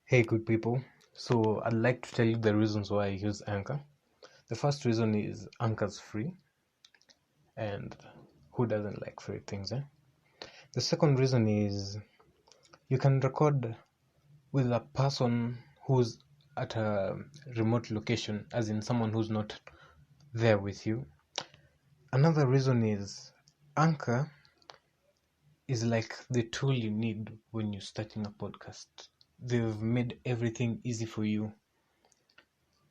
Hey, good people. So, I'd like to tell you the reasons why I use Anchor. The first reason is Anchor's free, and who doesn't like free things, eh? The second reason is you can record with a person who's at a remote location, as in someone who's not there with you. Another reason is Anchor is like the tool you need when you're starting a podcast. They've made everything easy for you.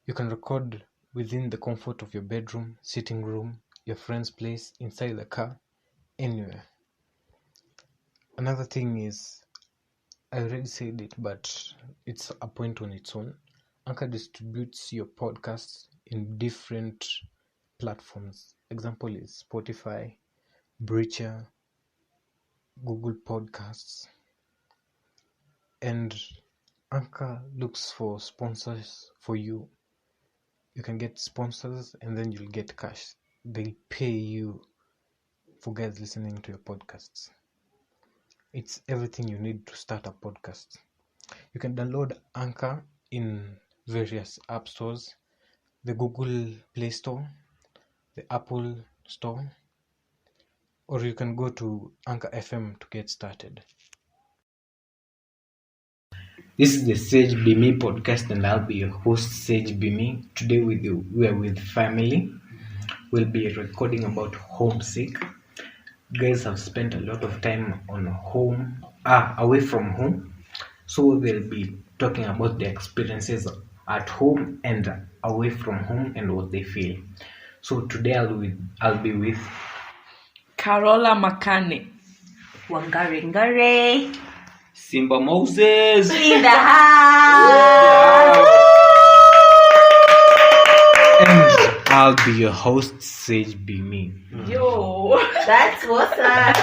You can record within the comfort of your bedroom, sitting room, your friend's place, inside the car, anywhere. Another thing is, I already said it, but it's a point on its own. Anchor distributes your podcasts in different platforms. Example is Spotify, Breacher, Google Podcasts, and Anchor looks for sponsors for you. You can get sponsors and then you'll get cash. They'll pay you for guys listening to your podcasts. It's everything you need to start a podcast. You can download Anchor in various app stores, the Google Play Store, the Apple Store, or you can go to Anchor FM to get started. This is the Sage Be Me podcast, and I'll be your host, Sage Be Me. Today we are with family. We'll be recording about homesick. Guys have spent a lot of time away from home, so they'll be talking about their experiences at home and away from home and what they feel. So today I'll be with Carola Makane, Wangare. Simba Moses In the house. and I'll be your host, Sage Be Me. Yo, That's what's up.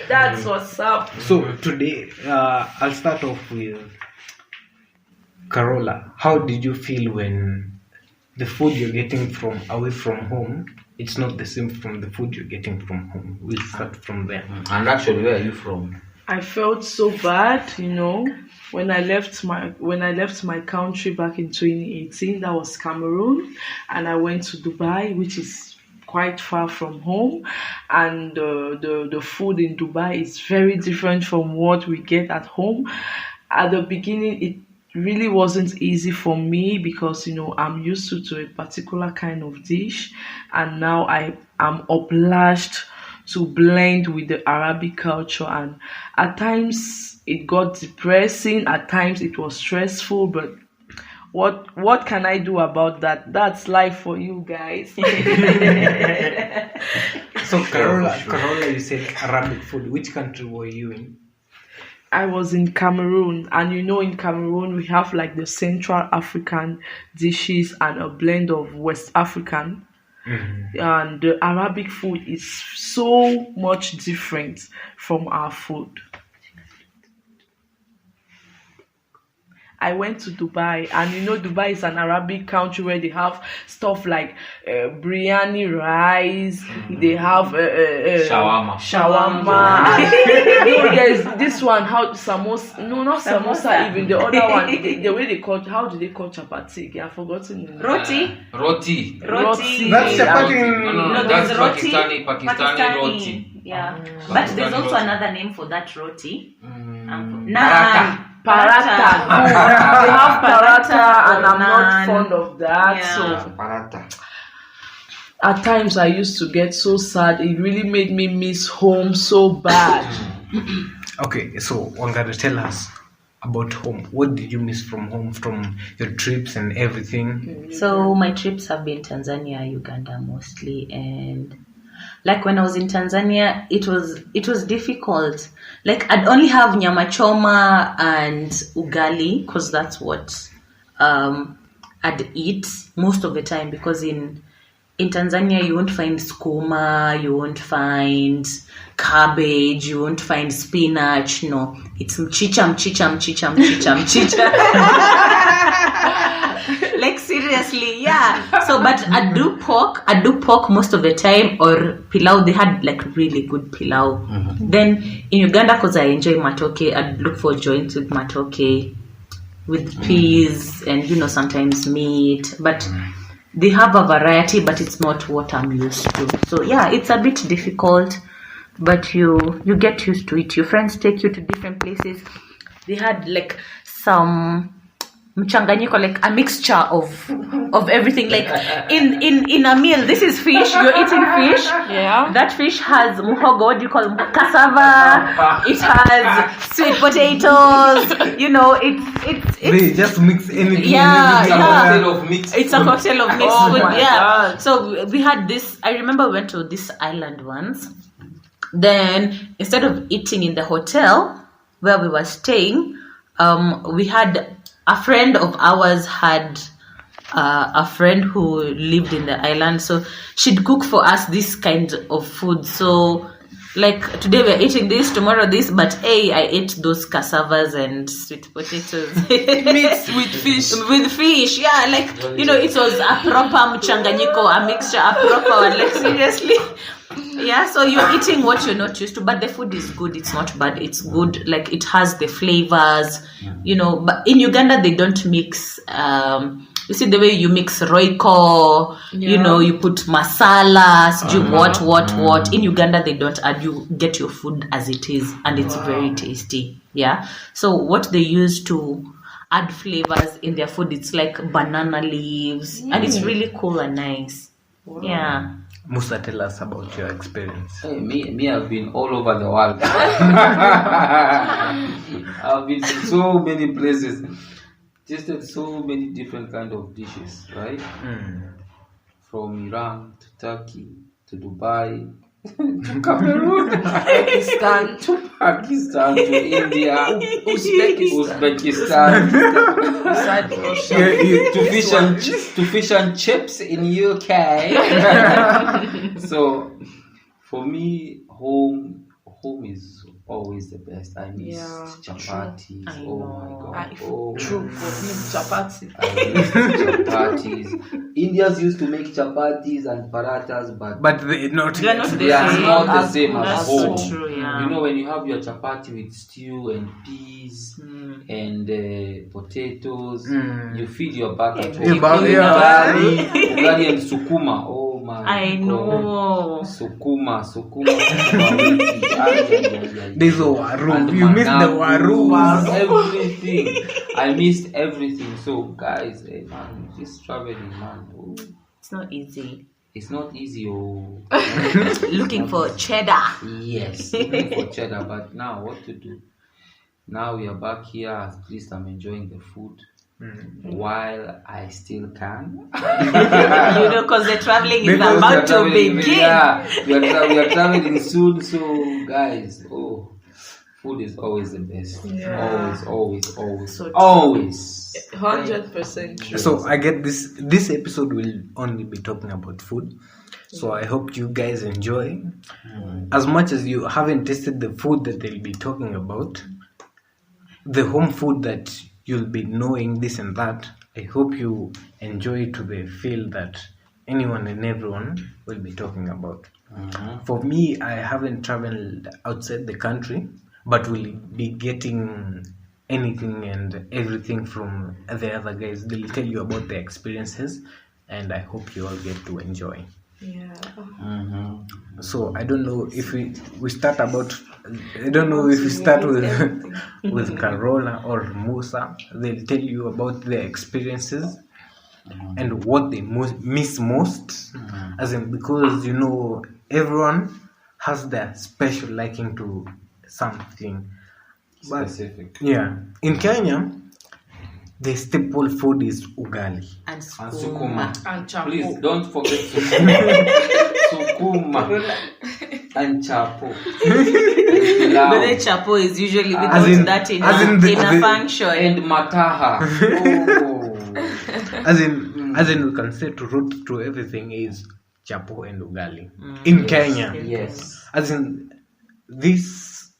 that's what's up. So today I'll start off with Carola. How did you feel when the food you're getting from away from home, it's not the same from the food you're getting from home? We'll start from there. And actually, where are you from? I felt so bad, when I left my country back in 2018. That was Cameroon, and I went to Dubai, which is quite far from home, and the food in Dubai is very different from what we get at home. At the beginning, it really wasn't easy for me because I'm used to a particular kind of dish, and now I am obliged to blend with the Arabic culture, and at times it got depressing, at times it was stressful, but what can I do about that? That's life for you guys. So Carola, you said Arabic food. Which country were you in? I was in Cameroon, and in Cameroon we have like the Central African dishes and a blend of West African. Mm-hmm. And the Arabic food is so much different from our food. I went to Dubai, and Dubai is an Arabic country where they have stuff like biryani rice, they have shawarma. There's this one, how samosa, no, not samosa, even the other one, the way they call, how do they call chapati? I've forgotten the name. Roti. That's chapati. No, there's that's roti. Pakistani roti. Yeah. Pakistani But there's also roti. another name for that roti. Paratha. Paratha. They have paratha, and I'm not naan. fond of that. Yeah. So Paratha. at times I used to get so sad. It really made me miss home so bad. Okay, so Wangara, tell us about home. What did you miss from home, from your trips and everything? So my trips have been Tanzania, Uganda mostly, and like when I was in Tanzania, it was difficult. Like I'd only have nyama choma and ugali because that's what I'd eat most of the time, because in Tanzania you won't find skuma, you won't find cabbage, you won't find spinach. No, it's mchicha. Like seriously, yeah. So, but I do pork most of the time, or pilau. They had like really good pilau. Mm-hmm. Then in Uganda, because I enjoy matoke, I'd look for joints with matoke. with peas and sometimes meat, but they have a variety, but it's not what I'm used to. So yeah, it's a bit difficult, but you get used to it. Your friends take you to different places. They had like some mchanganyiko, like a mixture of everything, like in a meal. This is fish, you're eating fish. Yeah. That fish has muhogo, what do you call cassava, it has sweet potatoes, They just mix anything. Yeah, and everything. it's a cocktail of mixed Oh food. my Yeah. God. So we had this. I remember we went to this island once. Then instead of eating in the hotel where we were staying, we had a friend of ours had a friend who lived in the island, so she'd cook for us this kind of food. So like today we're eating this, tomorrow this, but I ate those cassavas and sweet potatoes Mixed with fish. with fish. Yeah, like it was a proper mchanganyiko, a mixture, a proper one, like seriously. Yeah, so you're eating what you're not used to, but the food is good. It's not bad. It's good. Like it has the flavors, But in Uganda, they don't mix. You see the way you mix roiko, you put masala, what. In Uganda, they don't add. You get your food as it is, and it's very tasty. Yeah. So what they use to add flavors in their food, it's like banana leaves, and it's really cool and nice. Wow. Yeah. Musa, tell us about your experience. Hey, me, I've been all over the world. I've been to so many places, tasted so many different kind of dishes, right? From Iran to Turkey to Dubai to Cameroon, Pakistan. to Pakistan to India, Uzbekistan. Beside Russia. to fish and chips in UK. So for me, home is always the best. I miss chapatis. True. Oh my god. Oh, True for him, chapati. I miss chapatis. Indians used to make chapatis and parathas, but they're not. They're not they are not the same as That's home. so true, yeah. When you have your chapati with stew and peas and potatoes, you feed your back at home. Ugali and sukuma. Oh my I God. know. Sukuma. There's a waru. And You missed the waru. Everything. I missed everything. So guys, man, this traveling, man. Oh, It's not easy. it's not easy. Oh, Looking for cheddar. yes, looking for cheddar. But now, what to do? Now we are back here. At least I'm enjoying the food while I still can. Because the traveling is Because about to begin. Yeah, we are traveling soon. So guys, food is always the best. Yeah. Always. So true. Always. 100% true. So I get this episode will only be talking about food. So I hope you guys enjoy. As much as you haven't tasted the food that they'll be talking about, the home food that you'll be knowing this and that, I hope you enjoy to the feel that anyone and everyone will be talking about. For me, I haven't traveled outside the country, but will be getting anything and everything from the other guys. They'll tell you about their experiences, and I hope you all get to enjoy. Yeah. So I don't know if we start about. I don't know if we start with with Carola or Musa. They'll tell you about their experiences and what they miss most, as in because everyone has their special liking to something. But, Specific. yeah, in Kenya, the staple food is ugali. And And sukuma. sukuma. And chapo. Please don't forget sukuma. Sukuma and chapo. But the chapo is usually without As in- that in as a, in the- in a the- function. And mataha. Oh. As in we can say to root to everything is chapo and ugali in Kenya. Yes. As in these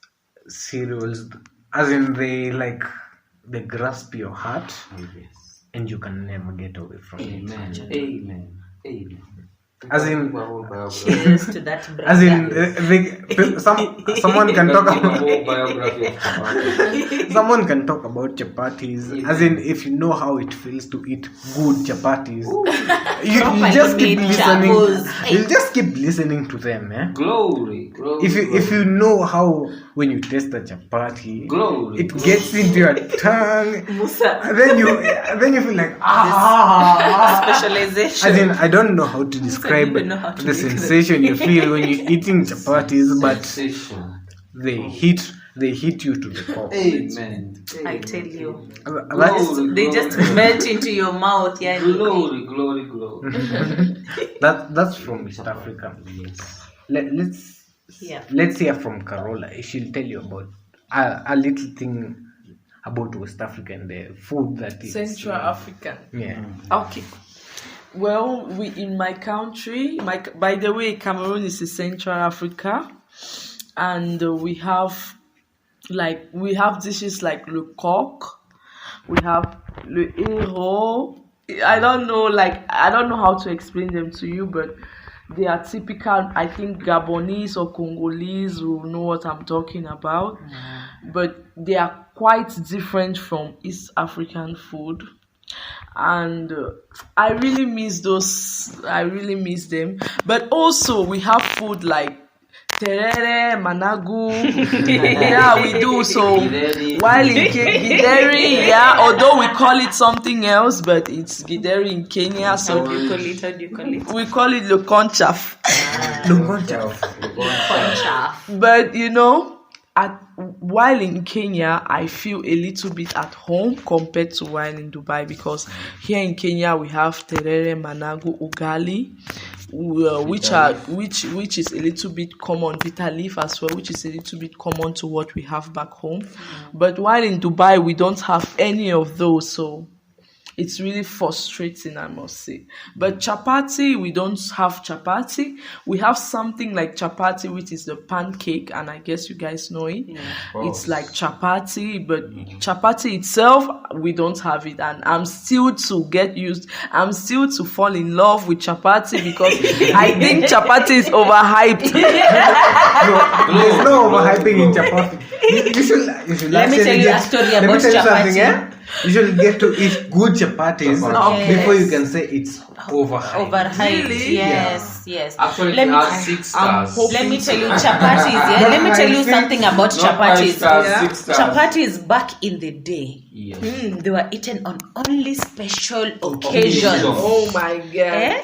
cereals, as in they grasp your heart Yes. and you can never get away from it. Amen. Amen. Amen. As in, Whole biography. Cheers to that brother. as in, someone can talk Whole about biography of chapati. someone can talk about chapatis. As in, if you know how it feels to eat good chapatis, you just keep made listening. chapos. You just keep listening to them, eh? Glory. If you know how when you taste the chapati, Glory. it gets into your tongue, Musa. and then you feel like Specialization. As in, I don't know how to describe even know how to the make them. sensation you feel when you're eating chapatis, but Sensation. they hit you to the core. Amen. I tell you. That's, They just melt into your mouth. Yeah. Glory. that's from East Africa. Yes. Let's hear from Carola. She'll tell you about a little thing about West Africa and the food that is Central African. Yeah. Okay. Well, we in my country, by the way, Cameroon is in Central Africa, and we have dishes like le coq, we have le héros. I don't know how to explain them to you, but they are typical. I think Gabonese or Congolese will know what I'm talking about, but they are quite different from East African food. And I really miss them. But also we have food like terere, managu. Yeah, we do. So while in gideri, yeah, although we call it something else, but it's gideri in Kenya. So How do you call it? we call it le conchaf. Conchaf. But while in Kenya, I feel a little bit at home compared to while in Dubai, because here in Kenya we have terere, managu, ugali, which is a little bit common, bitter leaf as well, which is a little bit common to what we have back home. But while in Dubai, we don't have any of those, so it's really frustrating, I must say. But chapati, we don't have chapati. We have something like chapati, which is the pancake, and I guess you guys know it. Yeah. It's like chapati, but chapati itself, we don't have it. And I'm still to fall in love with chapati, because I think chapati is overhyped. There's no overhyping in chapati. You should Let me tell you a story about chapati. You should get to eat good chapatis before you can say it's overhyped. Overhyped, Really? yes. Actually, Let it me- has 6 stars. Let me tell you chapatis. Yeah? Let me tell you something about Not 5 chapatis. stars, Yeah. 6 stars. Chapatis back in the day, Yes. they were eaten on only special occasions. Oh my God. Eh?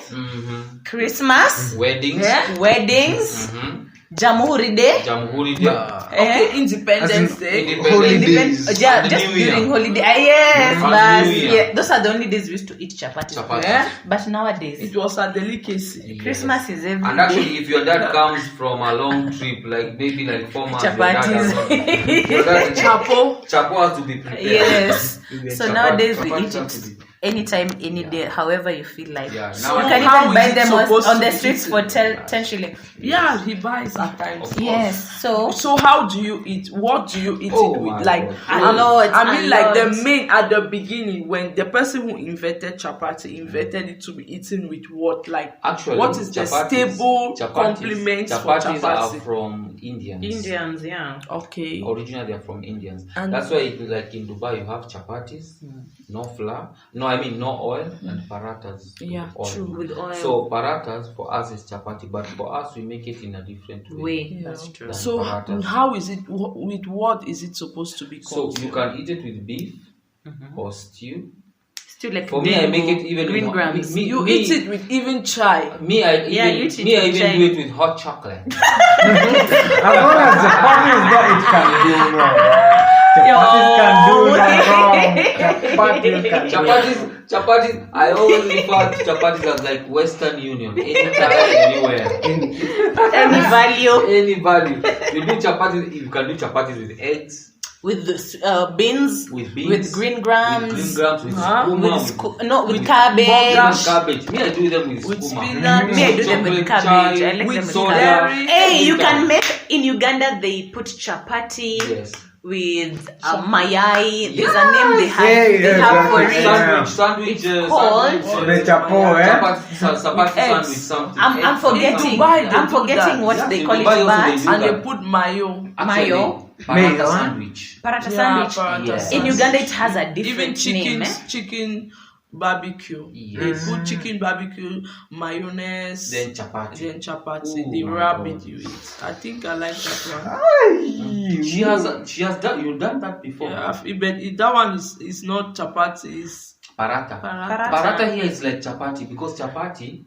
Christmas, Weddings. weddings, Mm-hmm. Jamhuri Day, Jamhuri Day. Okay, Independence Day. Independence. Yeah, And just New Year. during holiday. Yes, And but New Year. yeah, those are the only days we used to eat chapati. Chapati. Yeah. But nowadays, It was a delicacy. Yes. Christmas is every And day. actually, if your dad comes from a long trip, like maybe like 4 months, Chapatis. your dad Chapo. Chapo has to be prepared. Yes. So Chapati- nowadays we chapati eat has to it be- anytime, any day, however you feel like. Yeah, So You now can how even buy is it them supposed on to the be streets for 10 shillings. Yeah, he buys at times. Of course. Yes. So So how do you eat? What do you eat Oh it my with? Like, God. A lot, I mean, a like lot. the main at the beginning, when the person who invented chapati invented it to be eaten with what? Like, actually, what is the stable compliments for chapatis are chapati? from Indians. Indians, yeah. Okay. Originally, they are from Indians. And- That's why, like in Dubai, you have chapatis, no flour, no oil, and paratas. Yeah, with oil. true. With oil. So paratas for us is chapati, but for us we make it in a different way. Way. Yeah. That's true. So Paratas. how is it? With what is it supposed to be So called? you can eat it with beef or stew. Still like For me, I make dengu, it even green with grams. You eat it with even chai. Me, I Yeah, you even, eat it me, I with even chai. do it with hot chocolate. As long as chapati is there, it can do no wrong. Chapatis can do no wrong. Chapatis, I always refer to chapatis as like Western Union. Anytime, anywhere. Any value Any value. You do chapatis, you can do chapatis with eggs, with the beans, with beans, with green grams, with with with cabbage. cabbage. Me, I do them with With skuma. spinach. Me, I do them with Chocolate cabbage. chai, I like with them with soda. cabbage. Very- Hey, you can make in Uganda. They put chapati Yes. with mayai. There's a name they have for it. Sandwich. Called The chapo, Chapati sandwich something. I'm forgetting. Dubai, they I'm do forgetting that. what they In call Dubai it, also but they do And that. they put mayo. Mayo. Paratha sandwich. paratha Yeah, sandwich. paratha Yeah. In sandwich. Uganda, it has a Even different name. chicken barbecue. Yes. They put chicken barbecue, mayonnaise, Then chapati. They Oh my wrap God. it with. I think I like that one. She has done. You've done that before. Yeah, but that one is not chapati. It's Paratha. paratha. Paratha here is like chapati because chapati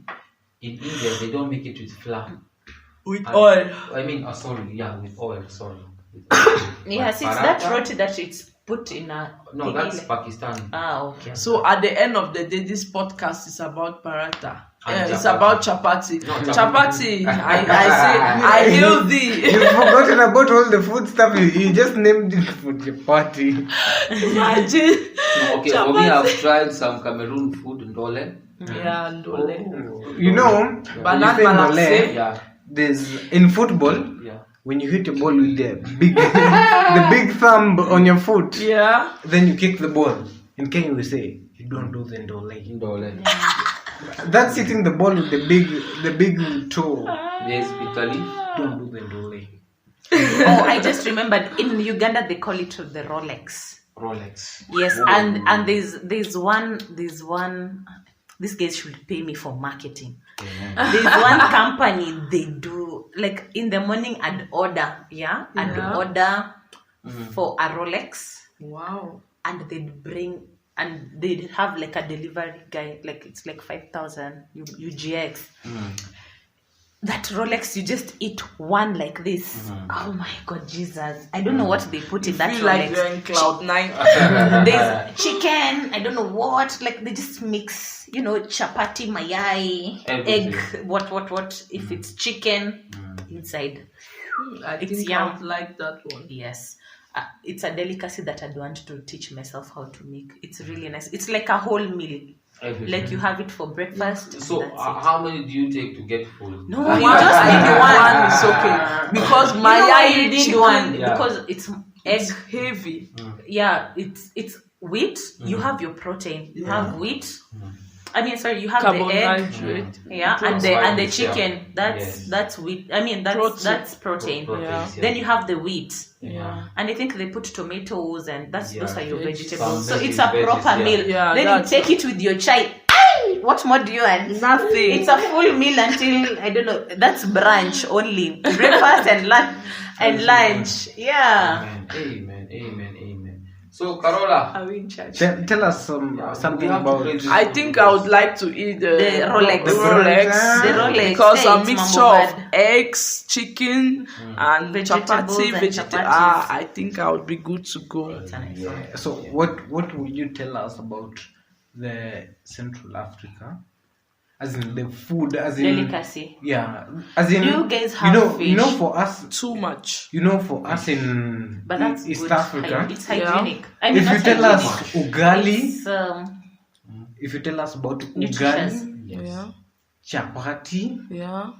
in India they don't make it with flour. With And- oil. I mean, with oil. Sorry. Yes, But it's that paratha- roti that it's put in a. No, that's Pakistani. Okay. So at the end of the day, this podcast is about paratha. And It's chapati. about chapati. No, Chapati. I hail thee. You've forgotten about all the food stuff. You just named it for your party. Imagine. No, okay, for me, I've tried some Cameroon food, ndole. Yeah, ndole. You know, Banana you say malaxe. ndole, Yeah, there's in football yeah. when you hit a ball with the big the big thumb on your foot, Yeah. then you kick the ball. In Kenya we say you don't do the ndole. Ndole. That's hitting the ball with the big toe. There's Italy. Don't do the ndole. Oh, I just remembered. In Uganda, they call it the rolex. Rolex. Yes, Oh. and there's one. These guys should pay me for marketing. There's one company they do like in the morning I'd order, for a Rolex, Wow. and they'd bring and they'd have like a delivery guy, like it's like 5,000 UGX. That Rolex, you just eat one like this. Oh my God, Jesus! I don't know what they put in that Feel like Rolex. you're in cloud nine. There's chicken, I don't know what, like they just mix, chapati, mayai, Everything. egg, what, if it's chicken inside. I It's think I yum. would like that one. Yes. It's a delicacy that I'd want to teach myself how to make. It's really nice. It's like a whole meal. Everything. Like you have it for breakfast. and So, that's it. how many do you take to get full? No, One, you just need one. is okay. Because You my know why eye you need chicken, one? Yeah. Because it's egg. it's heavy. Yeah, it's wheat. You have your protein. You have wheat. You have the egg. Carbohydrate. Yeah, and the chicken. That's wheat. That's protein. Yeah. Then you have the wheat. Yeah. And I think they put tomatoes and those Yeah. are your Veggies. vegetables. So Some it's a veggies, proper yeah. meal. Yeah, Then you that's- take it with your chai. Aye! What more do you want? Nothing. It's a full meal until I don't know. That's brunch only. Breakfast and lunch. Yeah. Amen. So, Carola, Are we in church? Tell us something we have to about. play this I think I would like to eat the Rolex. The Rolex. The Rolex. Because Hey, a it's mixture Mambo of bad. eggs, chicken, and Vegetables chapati. and chapatis. I think I would be good to go. It's a nice one. So what would you tell us about the Central Africa? As in the food, as in Delicacy. Yeah, as in You guys have you know fish. for us, Too much. for us in But that's East good. Africa. It's Yeah. hygienic. If you not tell hygienic. us ugali, It's, if you tell us about nutritious. ugali, Yeah. chapati Yeah.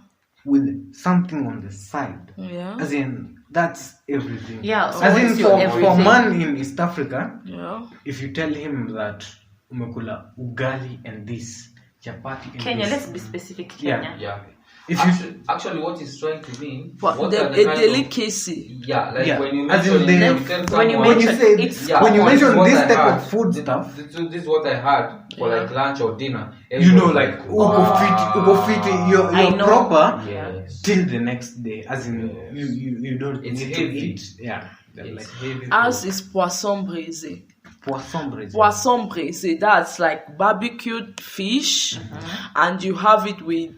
with something on the side, Yeah. as in that's everything. Yeah, so as in what's your for everything? man in East Africa, Yeah. if you tell him that umekula ugali and this chapati and Kenya, this, let's be specific. Yeah. Kenya. yeah. if you Actually, what he's trying to mean, But what the, are a the kind of- delicacy. Yeah, like Yeah. when you As in mention, the- you tell when you someone- when you mention say it's Yeah, when you what mention is what this I type had. of food stuff, This is what I had for like lunch or dinner. you know, Everybody like ugo fit, you're I know. proper Yes. till the next day. As in Yes. you don't It's need heavy. to eat. Yeah, It's like heavy. Ours is poisson braisé. poisson braisé. Poisson braisé. That's like barbecued fish, and you have it with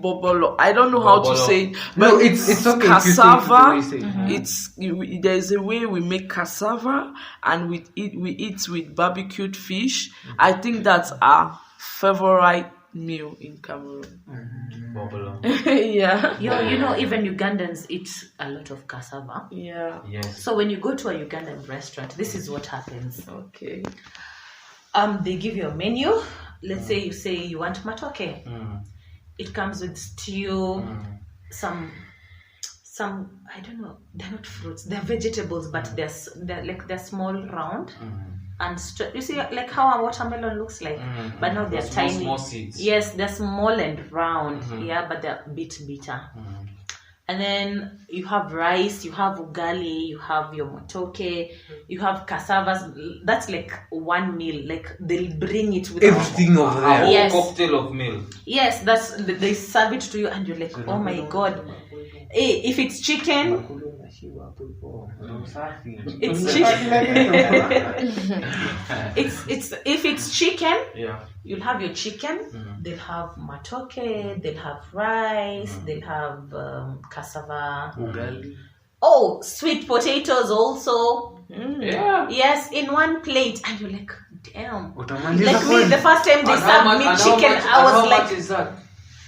bobolo. I don't know how to Bobolo. say it, No, but it's okay if you say it the way cassava. you say it. There's a way we make cassava, and we eat with barbecued fish. I think that's our favorite meal in Cameroon. Bobolo. Yeah. Even Ugandans eat a lot of cassava. Yeah. Yes. So when you go to a Ugandan restaurant, this is what happens. Okay. They give you a menu. Let's say you say you want matoke. Mm. It comes with stew, some some, I don't know, they're not fruits, they're vegetables, but they're small, round, and you see like how a watermelon looks like, but now they're tiny. Small seeds. Yes, they're small and round, yeah, but they're a bit bitter. And then you have rice, you have ugali, you have your motoke, you have cassavas. That's like one meal. Like they'll bring it with Everything over A there. whole Yes. cocktail of milk. Yes, they serve it to you, and you're like, oh my god. Hey, if it's chicken, it's chicken. it's if it's chicken, Yeah. you'll have your chicken. They'll have matoke, they'll have rice, they'll have cassava. Ugali. Oh, sweet potatoes also. Yeah. Yes, in one plate, and you're like, damn. Utamaliza Like me, kweli? the first time they And how served much- me and how chicken, much- I and how was much like, is that?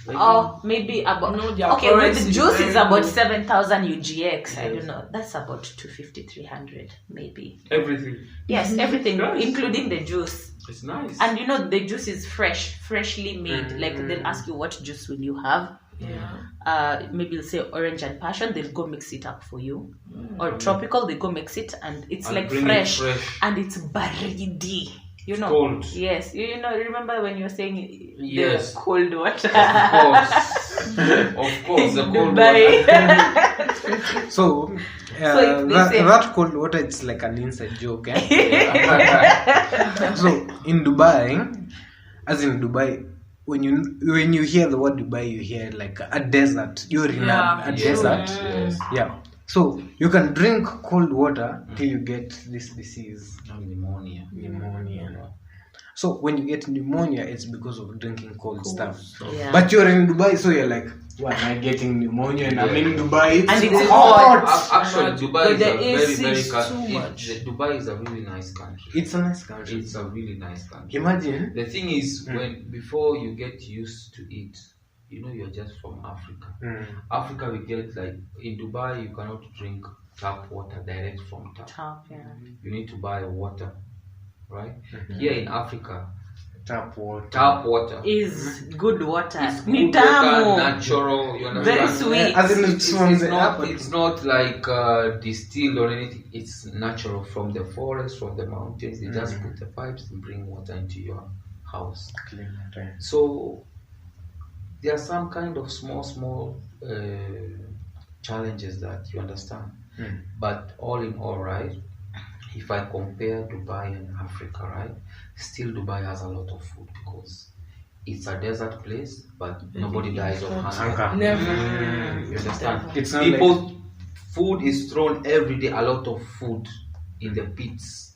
Like, oh, maybe about No, their okay with currency the is juice very is about low. 7,000 UGX. I don't know. That's about 250, 300 maybe. everything. Yes, everything Nice. including the juice. It's nice. And you know the juice is freshly made. Like they'll ask you what juice will you have. Yeah. Maybe they'll say orange and passion. They'll go mix it up for you. Or tropical, they go mix it, and it's And like bring it fresh, fresh. and it's baridi. You know, cold. yes. You know, remember when you were saying Yes. the cold water? Of course, the cold Dubai. water. So, if they say- that cold water, it's like an inside joke. Eh? So in Dubai, as in Dubai, when you hear the word Dubai, you hear like a desert. You're in a Yes, desert. yes. Yeah. So you can drink cold water till you get this disease, Pneumonia. pneumonia. So when you get pneumonia, it's because of drinking cold stuff. Yeah. But you're in Dubai, so you're like, why am I getting pneumonia? And I'm in Dubai. And it's hot. Actually, Dubai is the a very, AC very is country. too much. Dubai is a really nice country. It's a nice country. It's a really nice country. Imagine. The thing is, before you get used to it, you know, you're just from Africa. Africa, we get like in Dubai, you cannot drink tap water direct from tap. Top, yeah. You need to buy water, right? Here in Africa, Tap water. tap water Is good water. is Ni good water, tamu. natural. You understand? Very sweet. As in it's from the apple. It's not like distilled or anything. It's natural from the forest, from the mountains. They just put the pipes and bring water into your house. Clean water. So there are some kind of small challenges that you understand. But all in all, right, if I compare Dubai and Africa, right, still Dubai has a lot of food because it's a desert place, but nobody dies of hunger. Never. You understand? It's not People, food is thrown every day, a lot of food in the pits.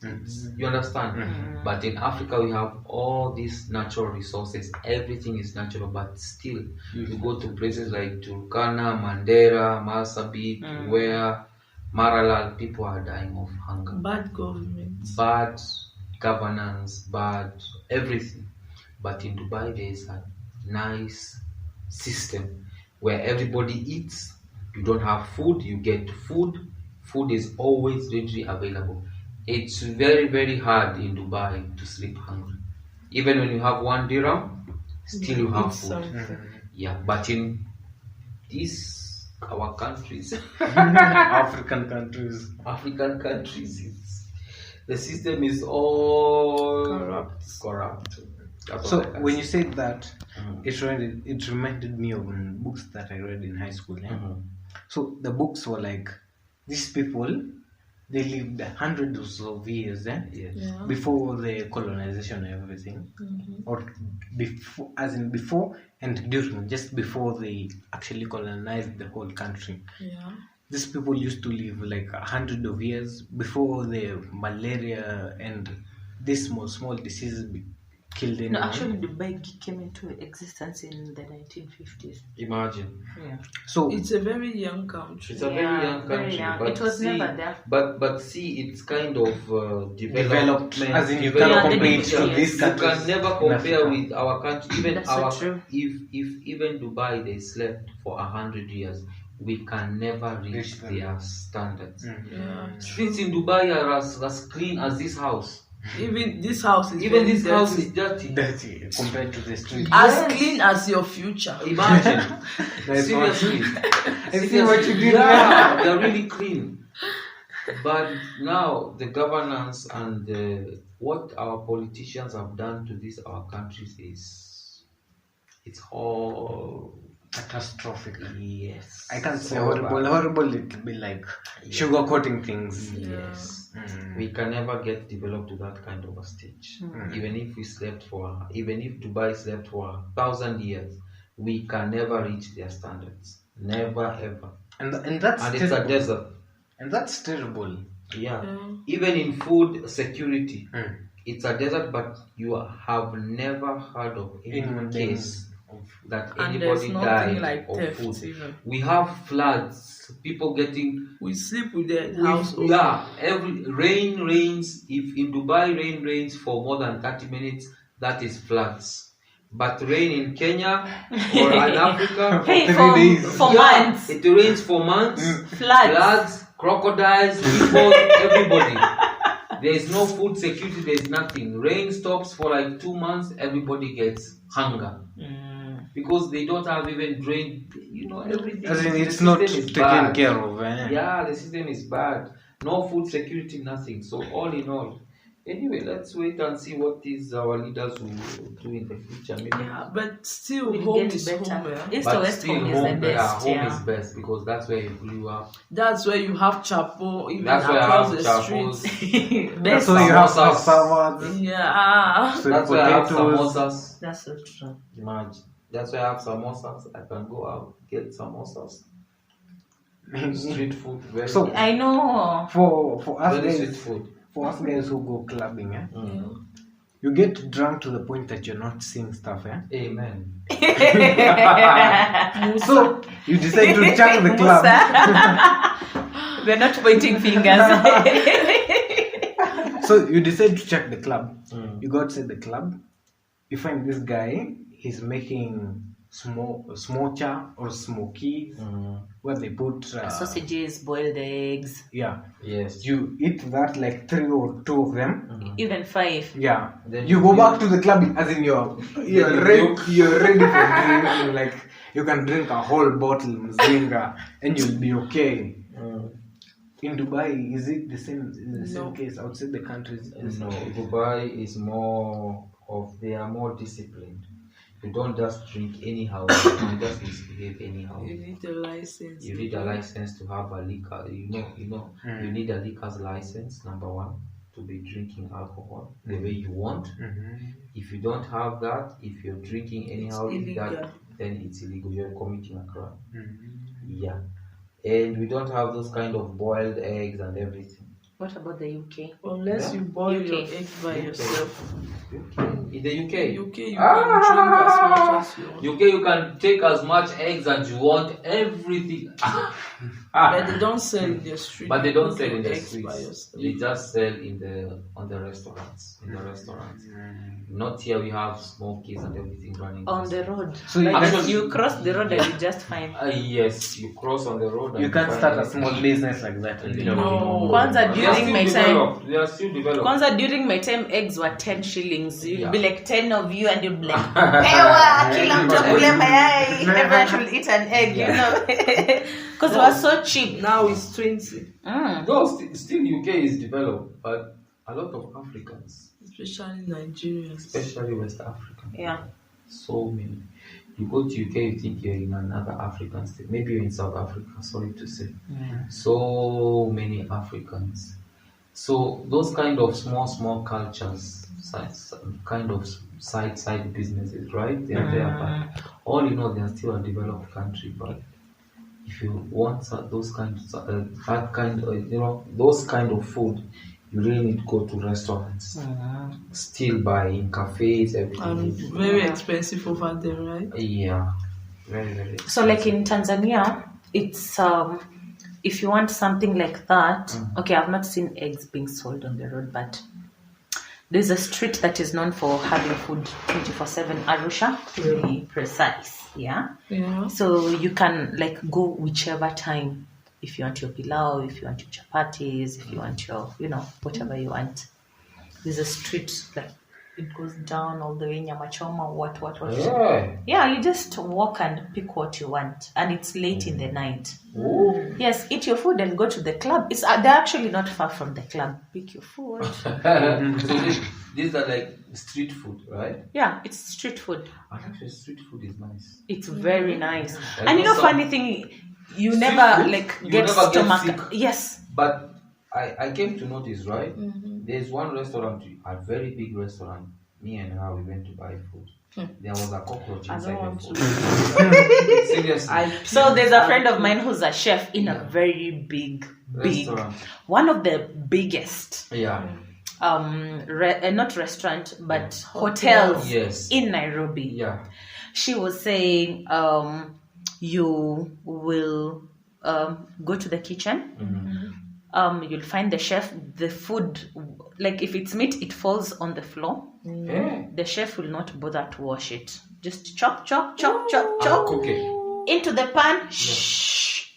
You understand? But in Africa, we have all these natural resources. Everything is natural, but still, you go to places like Turkana, Mandera, Marsabit, where Maralal, people are dying of hunger. Bad government. Bad governance, bad everything. But in Dubai, there is a nice system where everybody eats. You don't have food, you get food. Food is always readily available. It's very, very hard in Dubai to sleep hungry. Even when you have 1 dirham, still you have Eat food. something. Yeah, but in our countries, African countries. African countries, the system is all corrupt. That's So all I can when say. you said that, it reminded me of books that I read in high school. Yeah? So the books were like, these people, they lived hundreds of years Yes. Yeah. before the colonization and everything, or before, as in before and during, just before they actually colonized the whole country. Yeah. These people used to live like 100 of years before the malaria and this small diseases killed anyone. No, actually, Dubai came into existence in the 1950s. Imagine. Yeah. So It's a very young country. It's a very Yeah, young very country. young. But It was see, never there. But see, it's kind of developed, as in you development. cannot compare it Yeah, to they these You countries. can never in compare Africa. with our country. Even That's our so true. if even Dubai they slept for 100 years, we can never reach Reach them. their standards. Yeah. Streets in Dubai are as clean as this house. Even this house is Even very this house dirty. is dirty. Dirty compared to the street. As clean as your future. Imagine. That's Seriously. I see what you did Yeah, they're really clean. But now the governance and what our politicians have done to these our countries it's all catastrophic. yes. I can't say So horrible. bad. Horrible, it'll be like sugarcoating things. Yes. We can never get developed to that kind of a stage. Even if even if Dubai slept for 1,000 years, we can never reach their standards. Never ever. And that's And it's a terrible. desert. And that's terrible. Yeah. Even in food security, it's a desert, but you have never heard of any Anyone case that And there's anybody nothing died like of theft food. even. We have floods, people getting We sleep with the house open. yeah, every rain rains. If in Dubai rain rains for more than 30 minutes, that is floods. But rain in Kenya or in Africa, Hey, 3 days. for months. it rains for months. Floods. Crocodiles, people, everybody. There is no food security. There is nothing. Rain stops for like 2 months. Everybody gets hunger because they don't have even drain. Everything. As in, The it's not system is taken bad. care of. Eh? Yeah, the system is bad. No food security, nothing. So all in all, anyway, let's wait and see what these our leaders will do in the future. Maybe. Yeah, but still, We'll home get is better. home. Yeah? East But or West still, home is the best. home Yeah. is best because that's where you grew up. That's where you have chapo, even That's where I across have the chapels. street. That's Best. why you have Samosas. cassavas, Yeah. sweet That's where I have potatoes. samosas. That's so true. Imagine. That's why I have samosas. I can go out get samosas. Street food, very So- nice. I know. For us Very sweet guys, food. who go clubbing, eh? Mm. You get drunk to the point that you're not seeing stuff, eh? Amen. So you decide to check the club. We're not pointing fingers. So you decide to check the club. Mm. You go outside the club. You find this guy. He's making smocha or smoky, where they put Sausages, boiled eggs, yeah. Yes. You eat that like 3 or 2 of them. even 5. Yeah. Then You go you- back to the club as in you're ready. You're ready for drink. You're like you can drink a whole bottle mzinga and you'll be okay. In Dubai, is it the same? Is the same case outside the country? Is it the same No, case? Dubai is more of they are more disciplined. You don't just drink anyhow. You just misbehave anyhow. You need a license. You need a license to have a liquor. You need a liquor's license. Number one, to be drinking alcohol the way you want. If you don't have that, if you're drinking anyhow, illegal. then it's illegal. You're committing a crime. Yeah, and we don't have those kind of boiled eggs and everything. What about the UK? Unless Yeah. you boil your UK. eggs by yourself. In the UK, UK, you can drink as much as you want. UK, you can take as much eggs as you want. Everything. But they don't sell in the street. But they don't You sell put in the eggs by streets. yourself. They just sell on the restaurants. In the restaurants. Not here we have smokies and everything running. On the road. So Like actually- you cross the road and you just find. Yes, you cross on the road. And You can't find start a it. small business like that. No. Kwanza They are during still my time. developed. They are still developed. Kwanza during my time eggs were 10 shillings. You'd Yeah. be like 10 of you and you'd be like, Pewa, kila mtu akule mayai. Everyone should eat an egg, you know. Because it was so cheap. Now it's 20, No, still UK is developed, but a lot of Africans, especially Nigerians. especially West Africa, Yeah. so many. You go to UK, you think you're in another African state. Maybe you're in South Africa, sorry to say. So many Africans. So those kind of small cultures, kind of side businesses, right? They are there, but all in all, they are still a developed country. But if you want those kinds, those kind of food, you really need to go to restaurants. Still buy in cafes, everything. And very expensive over there, right? Yeah, very very. So like in Tanzania, it's if you want something like that, okay, I've not seen eggs being sold on the road, but there's a street that is known for having food 24/7, Arusha, to be precise. Yeah. Yeah. So you can like go whichever time, if you want your pilau, if you want your chapatis, if you want your, whatever you want. there's a street like it goes down all the way Nyamachoma, what. Yeah. Yeah, you just walk and pick what you want, and it's late in the night. Ooh. Yes, eat your food and go to the club. It's they're actually not far from the club. Pick your food. So these are like street food, right? Yeah, it's street food. And actually, street food is nice. It's very nice. Like And you know, some- funny thing, you Street never food, like you get never get stomach. sick. Yes. But I came to notice, right? There's one restaurant, a very big restaurant. Me and her, we went to buy food. There was a cockroach I inside don't the want food. to. Seriously. So there's a friend of mine who's a chef in a very big, Restaurant. one of the biggest Yeah. not restaurant but hotels Yes. in Nairobi. Yeah. She was saying you will go to the kitchen. You'll find the chef. The food, like if it's meat, it falls on the floor. Yeah. The chef will not bother to wash it. Just chop Cook it. into the pan,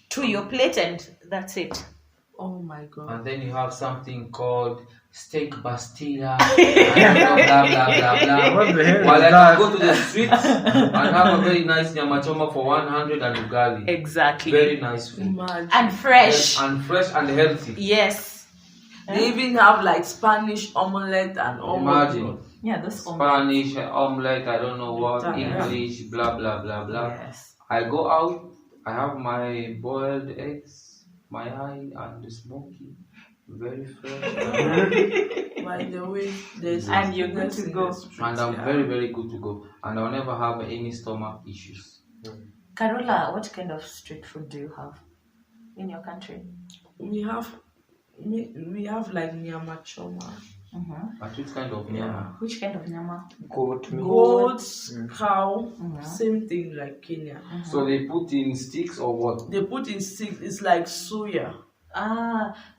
to your plate, and that's it. Oh my God. And then you have something called steak bastilla and blah blah blah. What the hell While is I that? can go to the streets and have a very nice nyamachoma for 100 and ugali. Exactly. Very nice food. Imagine. And fresh. And fresh and healthy. Yes. They even have like Spanish omelette and all. Imagine. Yeah, those Spanish, omelette, I don't know what, Yeah. English, blah blah blah blah. Yes. I go out, I have my boiled eggs, my eye and the smoky. Very fresh. By the way, there's And you're good to go. And I'm very, very good to go. And I'll never have any stomach issues. Carola, what kind of street food do you have in your country? We have like nyamachoma, But which kind of nyama? Which kind of nyama? Goat meat. goats, cow, same thing like Kenya. So they put in sticks or what? They put in sticks. It's like soya.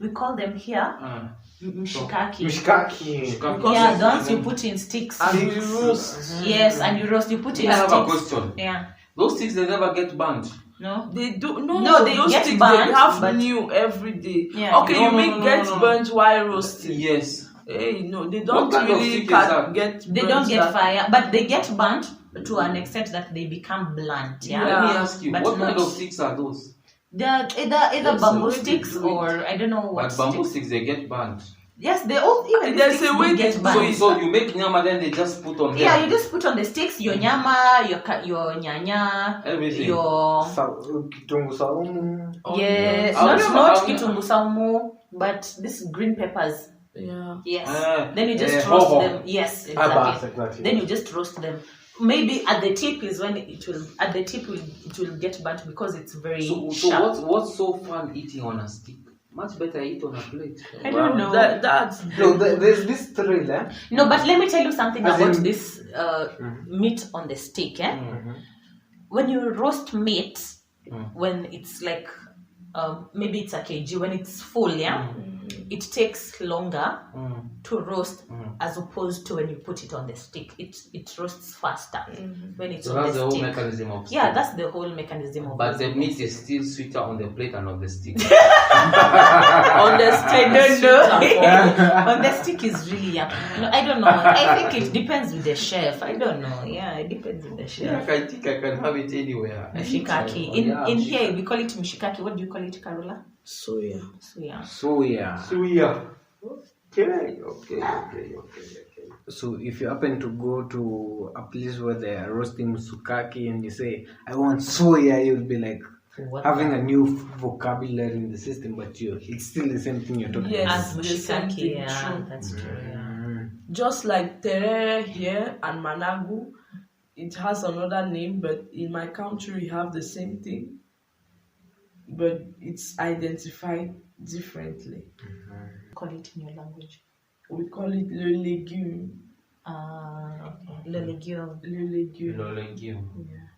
We call them here mshikaki. Mishkaki. Because Yeah, it's- the ones you put in sticks. And we roast. Yes, and you roast. You put in I have a sticks. question. Yeah. Those sticks, they never get burnt. No. They do No, they those get sticks, burnt, they have but- new every day. Yeah. Okay, No, you no, mean no, no, get no, no. burnt while roasting? Yes. Hey, no, they don't kind of really stick is that? get. They burnt don't get that- fire, but they get burnt to an extent that they become blunt. Yeah. Let me ask you, But what kind not- of sticks are those? They're either That's bamboo the way they sticks do it. or I don't know what. But bamboo sticks. sticks, they get burnt. Yes, they all even There's the sticks a way do they get do So, burnt. so you make nyama, then they just put on Yeah, there. you just put on the sticks your nyama, your nyanya, Everything. your Kitungu saumu. yes, I'll not never- kitungu saumu, but these green peppers. Yeah. Yes. Then You just hoho. roast them. Yes, Bas, exactly. exactly. Then you just roast them. Maybe at the tip is when it will get burnt because it's very So sharp. what's so fun eating on a stick? Much better eat on a plate. I don't know. That's No, there's this thrill, eh? No, but let me tell you something As about in- this meat on the stick. When you roast meat, when it's like maybe it's a kg, when it's full, it takes longer to roast as opposed to when you put it on the stick. It roasts faster when it's So on that's the the whole stick. mechanism of Yeah, stick. that's the whole mechanism of But it. the meat is still sweeter on the plate and on the stick. on the stick. I don't sweet and know. On the stick is really yum. No, I don't know. I think it depends with the chef. I don't know. Yeah, it depends with the chef. I think I can have it anywhere. Mishikaki. In here we call it mishikaki. What do you call it, Carola? soya. So yeah. Soya. Suya. Okay. So if you happen to go to a place where they are roasting sukaki and you say, I want soya, you'll be like What having the- a new vocabulary in the system, but it's still the same thing you're talking Yes. As the same mishikaki. thing, Yeah, true. that's true. Yeah. Just like terere here and managu, it has another name, but in my country we have the same thing, but it's identified differently. Call it in your language. We call it le légume. Okay. Le legume. Le légume. No legume. Yeah.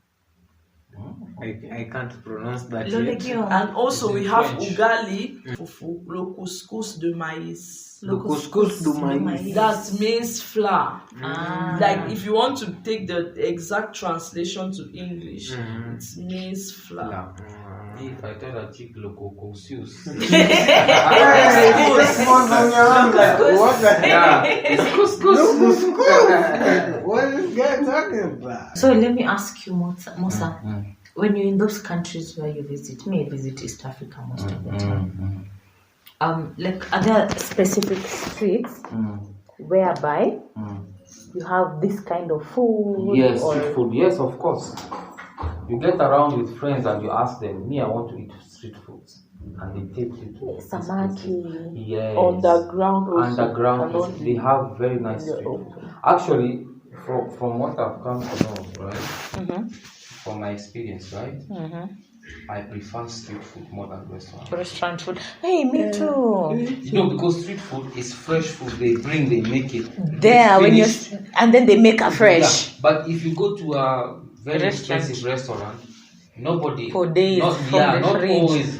I can't pronounce that Le yet. legume. And also It's we in have French. ugali, fufu, le couscous de maïs. Le couscous du maïs. That means flour. Ah. Like if you want to take the exact translation to English, it means flour. If I tell a chick loco couscous. What the hell? Yeah, it's couscous. What is this guy talking about? So let me ask you, Musa, when you're in those countries where you visit, me I visit East Africa most of the time. Like are there specific streets whereby you have this kind of food? Yes, or street food. Yes, of course. You get around with friends and you ask them, me, I want to eat street foods. And they take you to this place. samaki? Yes. Underground also. Underground. Cannot They have very nice street food. Actually, from what I've come to know, right? From my experience, right? I prefer street food more than restaurant. Restaurant food. Hey, me too. You know, because street food is fresh food. They make it There when you finished. and then they make a fresh. Yeah, but if you go to a very Restaurant. expensive restaurant, nobody For days not, from yeah, the not fridge. always,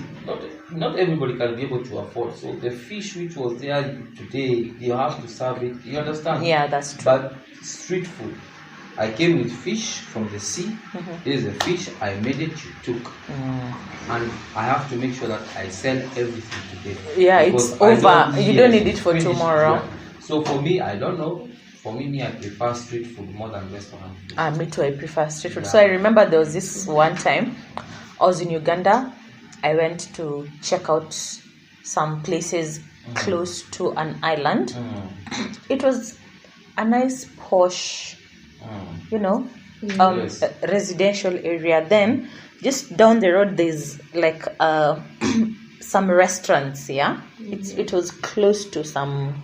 not everybody can be able to afford. So the fish which was there today, you have to serve it. You understand? Yeah, that's true. But street food, I came with fish from the sea. This is a fish. I made it. You took, and I have to make sure that I sell everything today. Yeah, because it's I over. You don't yes, need it for finished, tomorrow. yeah. So for me, I don't know. For me, I prefer street food more than restaurant food. Me too, I prefer street food. Yeah. So I remember there was this one time I was in Uganda. I went to check out some places close to an island. It was a nice posh, Yes. residential area. Then just down the road there's like some restaurants. Yeah, it was close to some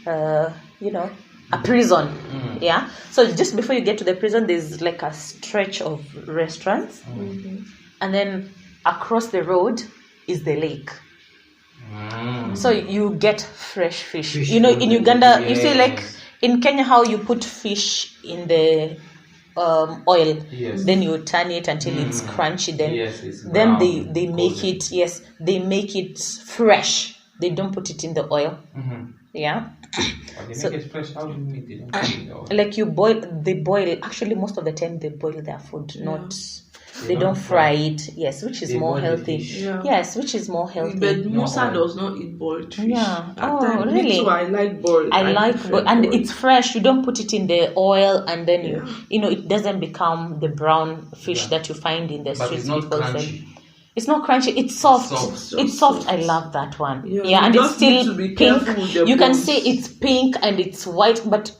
a prison. Yeah, so just before you get to the prison there's like a stretch of restaurants, and then across the road is the lake. So you get fresh fish. In Uganda, you see, like in Kenya, how you put fish in the oil, Yes. then you turn it until it's crunchy. Then, Yes, it's then brown, they make golden. it. Yes, they make it fresh. They don't put it in the oil. Yeah, But they So- make it fresh. How do you make it? They don't put it in the oil. like you boil. They boil. Actually, most of the time they boil their food. Not. They don't don't fry fry. it. Yes, which is They more boil the healthy. fish. Yeah. Yes, which is more healthy. But Musa oil. does not eat boiled fish. Yeah. At Oh, times, really? Me too, I like boiled. I like prefer and boiled. it's fresh. You don't put it in the oil, and then it doesn't become the brown fish Yeah. that you find in the But streets. it's not people sell. crunchy. It's not crunchy. It's soft. Soft. It's soft. I love that one. Yeah, Yeah, you and it's just need still to be pink. careful with the You can bones. say it's pink and it's white, but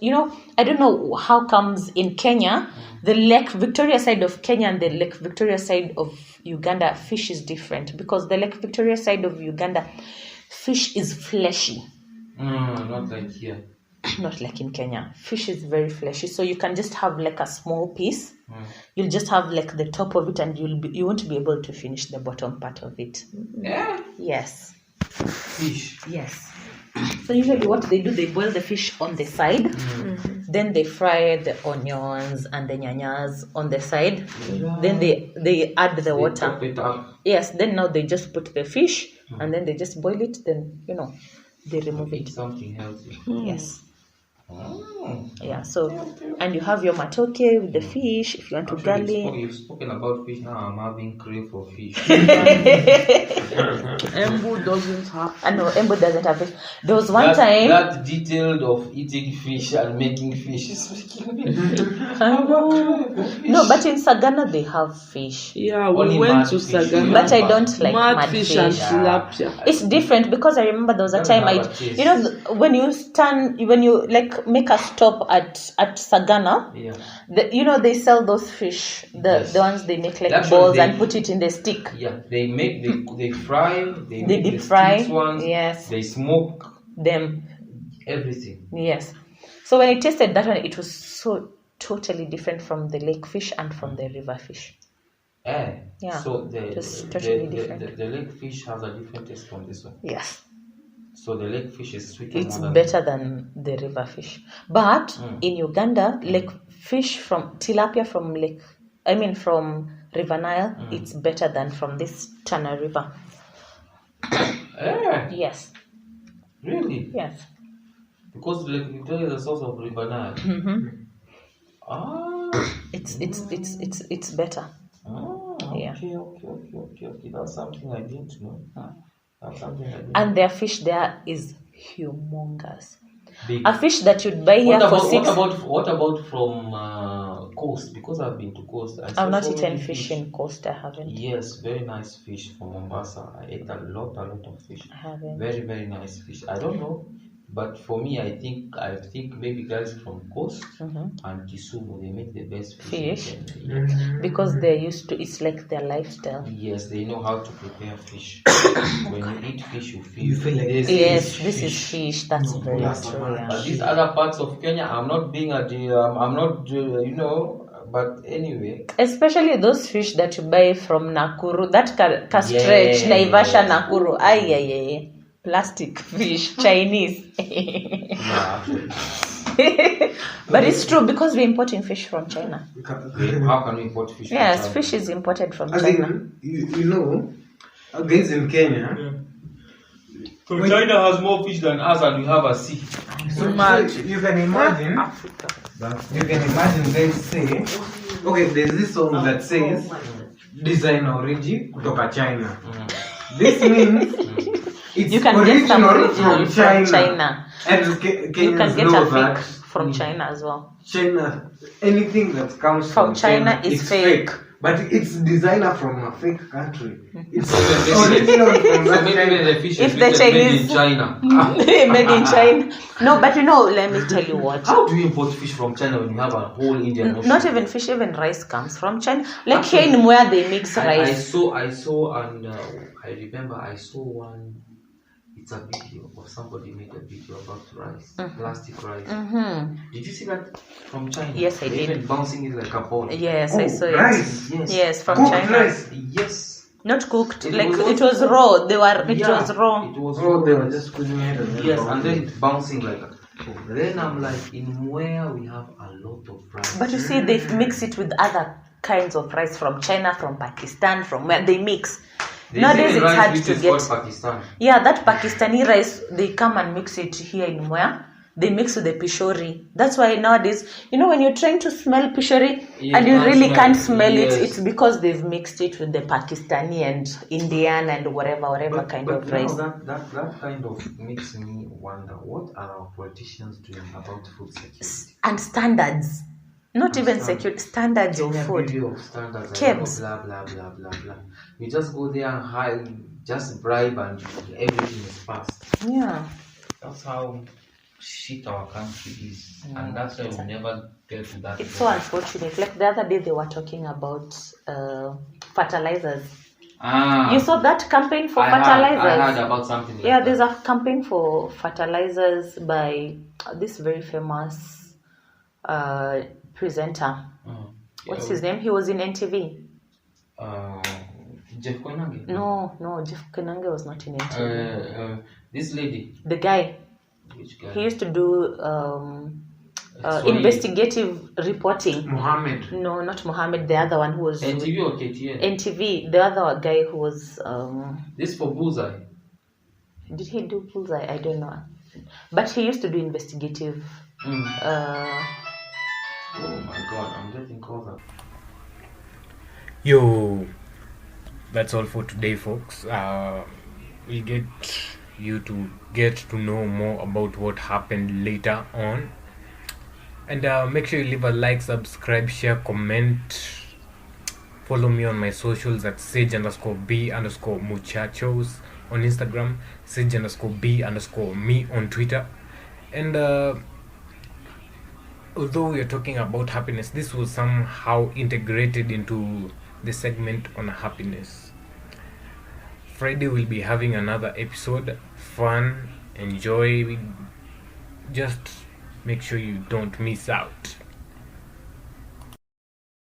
I don't know how comes in Kenya, the Lake Victoria side of Kenya and the Lake Victoria side of Uganda, fish is different, because the Lake Victoria side of Uganda, fish is fleshy. Not like here. Not like in Kenya. Fish is very fleshy, so you can just have like a small piece. You'll just have like the top of it, and you won't be able to finish the bottom part of it. Yeah. Yes. Fish. Yes. So usually what they do, they boil the fish on the side, then they fry the onions and the nyanyas on the side, then they add the water. Chop it up. Yes, then now they just put the fish and then they just boil it, then they remove Eat it. something healthy. Yes. Yeah, so and you have your matoke with the fish if you want to garlic. You've spoken about fish, now I'm having crave for fish. Embu doesn't have. I know Embu doesn't have fish. There was one time. That detailed of eating fish and making fish is making me. No, but in Sagana they have fish. Yeah, we Only went mad to fish. Sagana. But I don't like mad fish and tilapia. It's different, because I remember there was a Doesn't time have a taste. when you like make a stop at Sagana, Yeah. they sell those fish, the ones they make like Actually, balls they- and put it in the stick. Yeah, they fry, they make deep the fry, steamed ones, yes. they smoke Them, everything. yes. So when I tasted that one, it was so totally different from the lake fish and from the river fish. Yeah, So just totally different. the lake fish has a different taste from this one. Yes. So the lake fish is sweeter. It's more than better than the river fish. But in Uganda, lake fish from tilapia from River Nile, it's better than from this Tana River. Yes. Really? Yes. Because Lake Victoria is the source of River Nile. Mm-hmm. Ah. It's better. Ah. Yeah. Okay. That's something I didn't know. That's something I didn't And their fish there is humongous. Big. A fish that you'd buy here for 6. What about from coast? Because I've been to coast. I've not eaten fish in coast. I haven't. Yes, very nice fish from Mombasa. I ate a lot of fish. I haven't. Very, very nice fish. I don't know, but for me, I think maybe guys from coast and Kisumu, they make the best fish. Because they're used to. It's like their lifestyle. Yes, they know how to prepare fish. When you eat fish, you feel like this is fish. That's very true. But these other parts of Kenya, I'm not being but anyway. Especially those fish that you buy from Nakuru, that stretch, Naivasha, Nakuru. Ay. Plastic fish, Chinese. But it's true because we're importing fish from China. How can we import fish? Yes, fish is imported from China. Guys in Kenya. So China has more fish than us, and we have a sea. So you can imagine. Africa. You can imagine guys say, okay, there's this song that says design origin kutoka China. This means it's You can get some original original from from China. And You Kenyans can get know a that fake from China as well. China, anything that comes From China is it's fake. But it's designer from a fake country. It's So original from that maybe China. the fish If is the made Chinese- in China. Made in China. No, but let me tell you what. How do you import fish from China when you have a whole Indian Ocean? Not even fish, even rice comes from China. Like here in where they mix I rice. saw, and I remember I saw one. It's a video of somebody made a video about rice, plastic rice. Did you see that from China? Yes, I They did. Even bouncing it like a ball. Yes, I saw rice. it. Yes. Yes, from Cooked China. rice. Yes. Not cooked. It Like was it not was raw. It Yeah, was raw. It was Oh, raw. they were just putting it in. Yes, and then it's bouncing like that. Then I'm like, in where we have a lot of rice. But you see, they mix it with other kinds of rice from China, from Pakistan, from where they mix. There's Nowadays even it's rice hard which to is get. called Pakistan. Yeah, that Pakistani rice, they come and mix it here in where? They mix with the pishori. That's why nowadays, when you're trying to smell pishori and you really can't smell yes. it, it's because they've mixed it with the Pakistani and Indian and whatever kind of rice. That kind of makes me wonder, what are our politicians doing about food security? And standards. Not even security, standards of food. Video of standards, Kebs. blah, blah, blah, blah, blah. You just go there and hide, just bribe and everything is passed. Yeah. That's how shit our country is. And that's why we never get to that. It's so unfortunate. Like the other day they were talking about fertilizers. You saw that campaign for fertilizers? I heard about something like Yeah, that. there's a campaign for fertilizers by this very famous presenter. What's his name? He was in NTV. Jeff Koinange? No, Jeff Kenange was not in NTV. This lady. The guy. Which guy? He used to do Swahili. investigative reporting. Muhammad. No, not Mohammed. The other one who was NTV or KTN? NTV. The other guy who was. This for Bullseye. Did he do Bullseye? I don't know. But he used to do investigative. Oh my god, I'm getting closer. Yo, that's all for today, folks. We'll get you to get to know more about what happened later on. And make sure you leave a like, subscribe, share, comment. Follow me on my socials at sage_b_muchachos on Instagram, sage_b_me on Twitter. And although we are talking about happiness, this was somehow integrated into the segment on happiness. Friday we'll be having another episode. Fun, enjoy. Just make sure you don't miss out.